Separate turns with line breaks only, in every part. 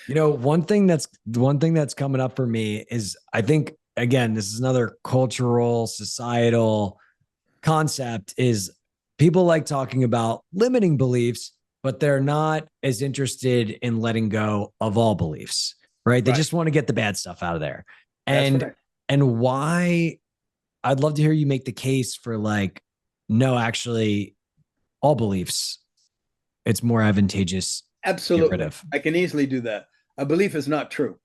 One thing that's coming up for me is, I think, again, this is another cultural, societal concept, is people like talking about limiting beliefs, but they're not as interested in letting go of all beliefs, right? They
Right.
just want to get the bad stuff out of there.
That's
And
right.
and why I'd love to hear you make the case for, like, no, actually, all beliefs, it's more advantageous to get rid
Absolutely.
of.
I can easily do that. A belief is not true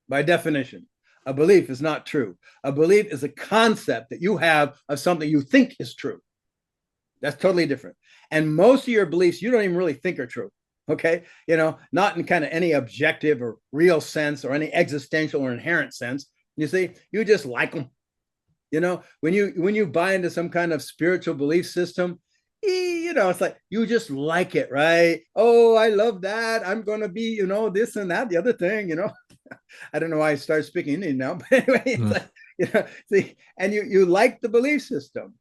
by definition. A belief is not true. A belief is a concept that you have of something you think is true. That's totally different. And most of your beliefs you don't even really think are true. Okay. Not in kind of any objective or real sense or any existential or inherent sense. You see, you just like them. When you buy into some kind of spiritual belief system, it's like you just like it, right? Oh, I love that. I'm going to be, this and that, the other thing. I don't know why I started speaking Indian now, but anyway, it's
Mm.
like, see, and you like the belief system,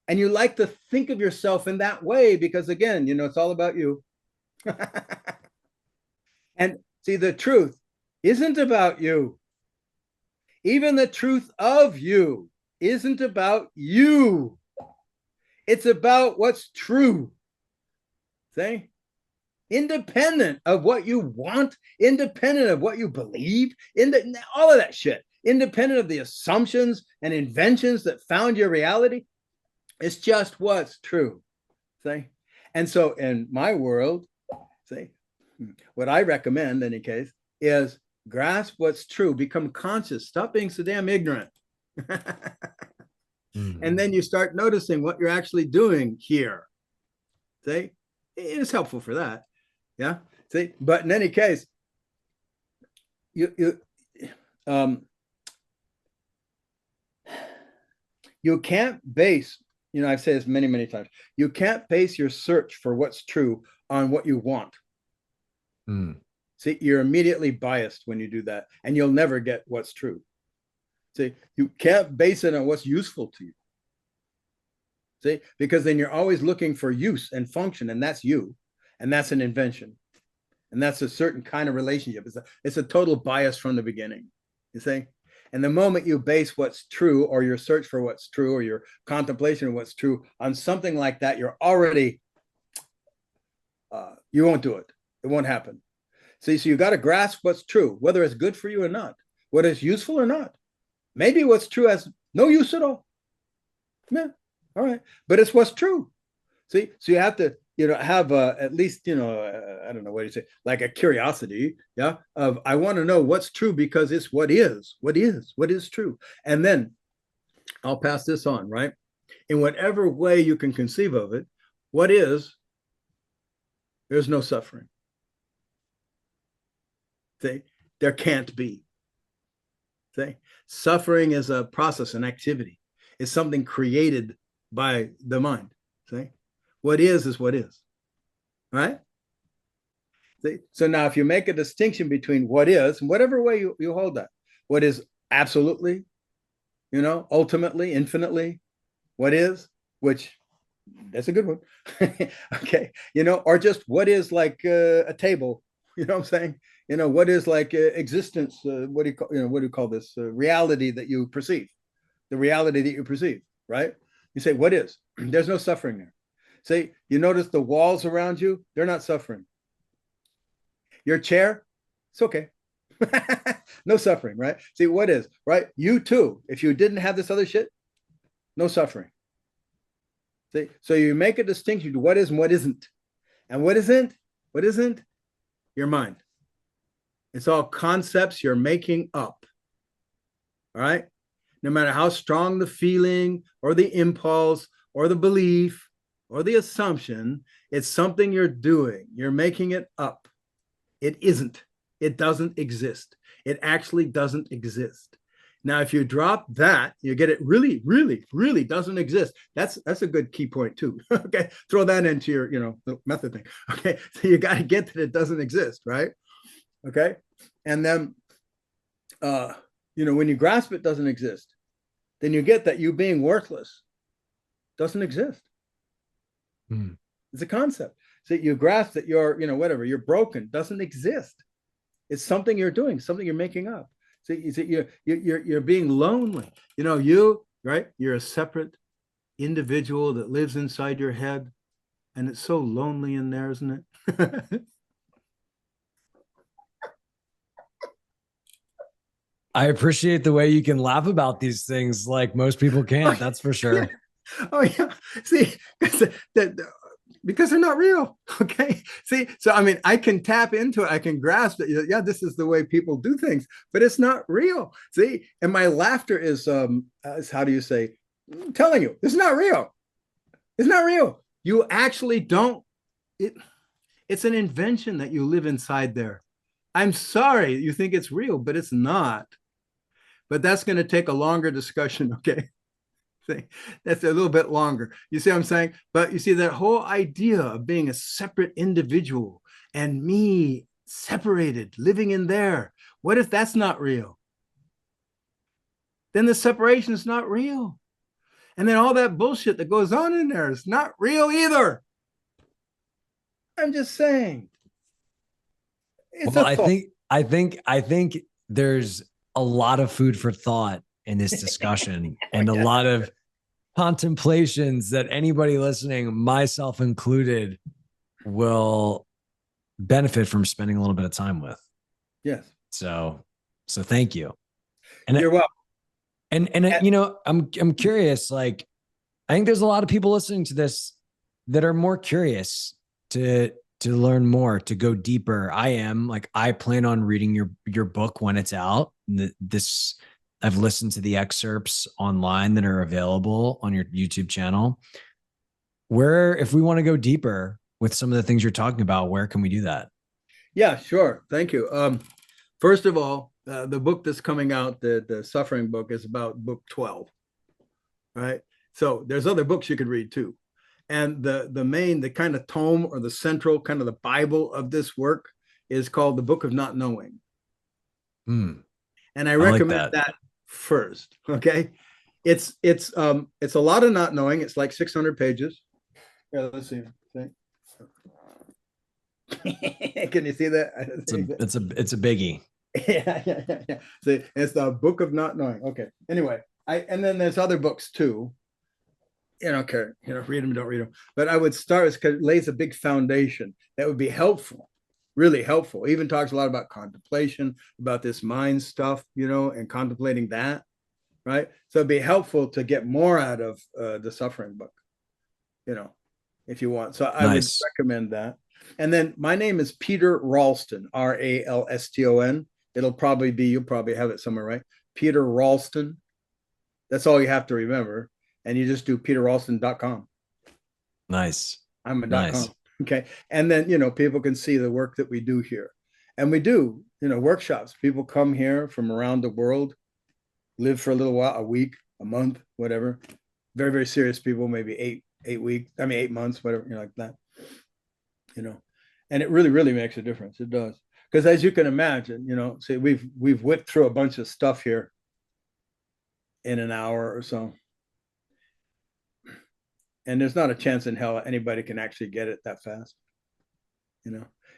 and you like to think of yourself in that way because, again, it's all about you. And see, the truth isn't about you. Even the truth of you isn't about you. It's about what's true. See? Independent of what you want, independent of what you believe, all of that shit, independent of the assumptions and inventions that found your reality. It's just what's true. See? And so in my world, see, what I recommend in any case is grasp what's true, become conscious, stop being so damn ignorant. And
Mm.
then you start noticing what you're actually doing here. See? It's helpful for that. Yeah. See, but in any case, you um you can't base, I've said this many, many times, you can't base your search for what's true on what you want.
Mm.
See, you're immediately biased when you do that, and you'll never get what's true. See, you can't base it on what's useful to you. See, because then you're always looking for use and function, and that's you, and that's an invention, and that's a certain kind of relationship. It's a total bias from the beginning. You see, and the moment you base what's true, or your search for what's true, or your contemplation of what's true on something like that, you're already you won't do it. It won't happen. See, so you got to grasp what's true, whether it's good for you or not, whether it's useful or not. Maybe what's true has no use at all. Yeah, all right, but it's what's true. See, so you have to, have at least, I don't know what you say, like a curiosity, yeah, of I want to know what's true because it's what is true, and then I'll pass this on, right? In whatever way you can conceive of it, what is, there's no suffering. See, there can't be. See, suffering is a process, an activity. It's something created by the mind. See, what is what is, right? See? So now, if you make a distinction between what is, whatever way you hold that, what is absolutely, ultimately, infinitely, what is, which that's a good one. Okay. Or just what is like a table, what I'm saying? What is like existence? What do you call, what do you call this? Reality that you perceive, the reality that you perceive, right? You say, what is? There's no suffering there. Say, you notice the walls around you, they're not suffering. Your chair, it's okay. No suffering, right? See, what is, right? You too, if you didn't have this other shit, no suffering. See, so you make a distinction to what is and what isn't. And what isn't your mind. It's all concepts you're making up. All right. No matter how strong the feeling or the impulse or the belief or the assumption, it's something you're doing. You're making it up. It isn't. It doesn't exist. It actually doesn't exist. Now, if you drop that, you get it really, really, really doesn't exist. That's a good key point too. Okay, throw that into your, method thing. Okay, so you got to get that it doesn't exist, right? Okay, and then, when you grasp it doesn't exist, then you get that you being worthless doesn't exist.
Mm.
It's a concept. So you grasp that you're, whatever, you're broken, doesn't exist. It's something you're doing, something you're making up. So you're being lonely. Right? You're a separate individual that lives inside your head, and it's so lonely in there, isn't it?
I appreciate the way you can laugh about these things like most people can't. That's for sure.
Oh yeah. See, because they're not real. Okay. See, so I mean, I can tap into it. I can grasp it. Yeah, this is the way people do things, but it's not real. See, and my laughter is how do you say? I'm telling you, it's not real. It's not real. You actually don't. It's an invention that you live inside there. I'm sorry, you think it's real, but it's not. But that's going to take a longer discussion. Okay. That's a little bit longer. You see what I'm saying? But you see that whole idea of being a separate individual and me separated, living in there. What if that's not real? Then the separation is not real. And then all that bullshit that goes on in there is not real either. I'm just saying.
It's well, I think there's a lot of food for thought in this discussion and a lot of contemplations that anybody listening, myself included, will benefit from spending a little bit of time with.
Yes.
So thank you. And
you're welcome.
And I'm curious, like, I think there's a lot of people listening to this that are more curious to learn more, to go deeper. I plan on reading your book when it's out. I've listened to the excerpts online that are available on your YouTube channel. If we want to go deeper with some of the things you're talking about, where can we do that?
Yeah, sure. Thank you. First of all, the book that's coming out, the suffering book, is about book 12, right? So there's other books you could read too. And the kind of tome, or the central kind of the Bible of this work, is called the Book of Not Knowing. And I recommend like that first. Okay. It's a lot of not knowing. It's like 600 pages. Yeah, let's see. Can you see that?
It's a biggie.
Yeah. See, it's the Book of Not Knowing. Okay. Anyway, and then there's other books too. I don't care. Read them, don't read them. But I would start, because it lays a big foundation that would be helpful, really helpful. It even talks a lot about contemplation, about this mind stuff, and contemplating that, right? So it'd be helpful to get more out of the suffering book, if you want. So I would recommend that. And then my name is Peter Ralston, Ralston. You'll probably have it somewhere, right? Peter Ralston. That's all you have to remember. And you just do peterralston.com.
Nice.
I'm a .com. Okay. And then, people can see the work that we do here. And we do, workshops. People come here from around the world, live for a little while, a week, a month, whatever. Very, very serious people, maybe 8 months, whatever, like that. And it really, really makes a difference. It does. Because as you can imagine, see, we've whipped through a bunch of stuff here in an hour or so. And there's not a chance in hell anybody can actually get it that fast.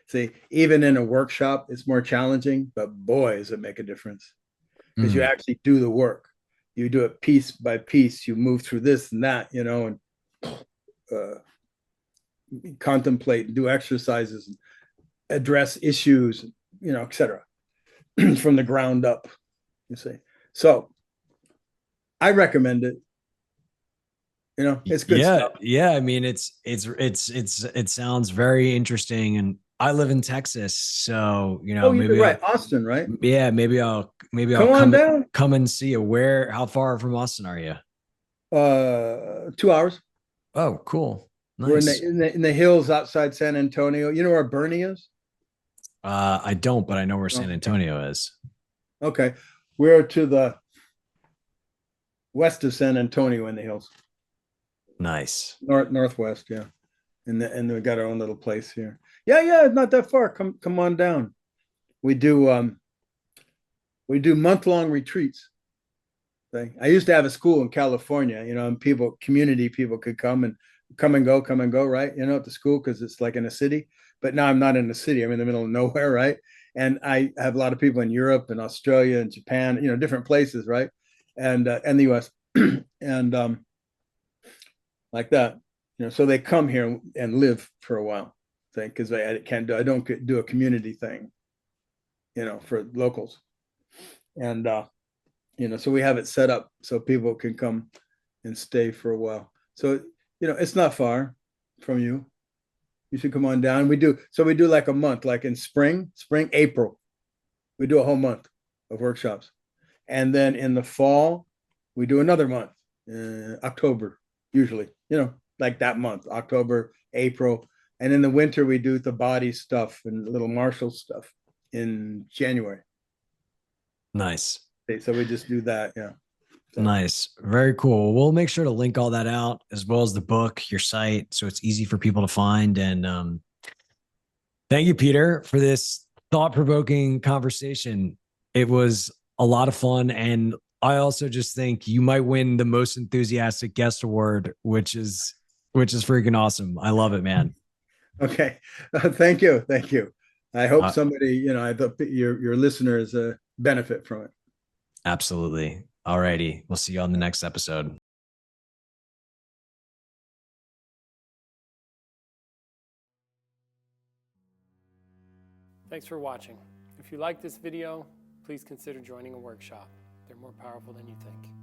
See, even in a workshop, it's more challenging, but boy, does it make a difference. Because you actually do the work. You do it piece by piece. You move through this and that, and contemplate, do exercises, and address issues, etc. from the ground up, you see. So I recommend it. It's good stuff.
Yeah. I mean, it sounds very interesting. And I live in Texas, so
maybe right, Austin, right?
Yeah, maybe I'll come and see you. How far from Austin are you?
2 hours.
Oh, cool. Nice.
We're in the hills outside San Antonio. You know where Bernie is?
I don't, but I know where San Antonio is.
Okay, we're to the west of San Antonio in the hills.
Nice.
Northwest, yeah. And we got our own little place here. Yeah, it's not that far. Come on down. We do month-long retreats. I used to have a school in California, and community people could come, and come and go, right? You know, at the school, because it's like in a city. But now I'm not in the city. I'm in the middle of nowhere, right? And I have a lot of people in Europe and Australia and Japan, you know, different places, right? And the U.S. and like that, you know. So they come here and live for a while, because I don't do a community thing, you know, for locals. And you know, so we have it set up so people can come and stay for a while. So, you know, it's not far from you. You should come on down. We do like a month, like in spring, April. We do a whole month of workshops. And then in the fall, we do another month, October, usually, you know, like that month, October, April. And in the winter, we do the body stuff and little martial stuff in January.
Nice.
So we just do that. Yeah. So.
Nice. Very cool. We'll make sure to link all that out, as well as the book, your site, so it's easy for people to find. And thank you, Peter, for this thought-provoking conversation. It was a lot of fun. And I also just think you might win the most enthusiastic guest award, which is freaking awesome. I love it, man.
Okay. Thank you. Thank you. I hope somebody, you know, I hope your listeners benefit from it.
Absolutely. All righty. We'll see you on the next episode.
Thanks for watching. If you like this video, please consider joining a workshop. They're more powerful than you think.